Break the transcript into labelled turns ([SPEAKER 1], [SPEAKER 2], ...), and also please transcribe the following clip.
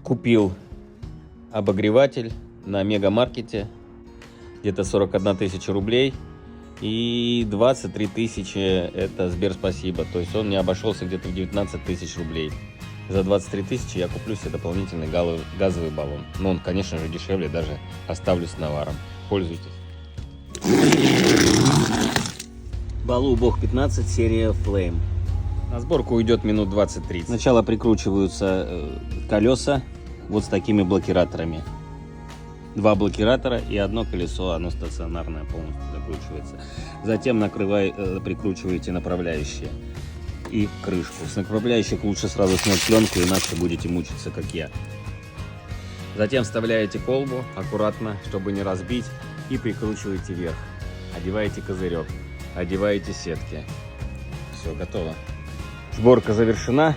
[SPEAKER 1] Купил обогреватель на Мегамаркете, где-то 41 тысяча рублей, и 23 тысячи это Сберспасибо, то есть он мне обошелся где-то в 19 тысяч рублей. За 23 тысячи я куплю себе дополнительный газовый баллон, но он, конечно же, дешевле, даже оставлю с наваром. Пользуйтесь. Балу Бог 15, серия Flame. На сборку уйдет минут 20-30. Сначала прикручиваются колеса вот с такими блокираторами. Два блокиратора и одно колесо, оно стационарное, полностью закручивается. Затем прикручиваете направляющие и крышку. С направляющих лучше сразу снять пленку, иначе будете мучиться, как я. Затем вставляете колбу аккуратно, чтобы не разбить, и прикручиваете вверх. Одеваете козырек, одеваете сетки. Все, готово. Сборка завершена.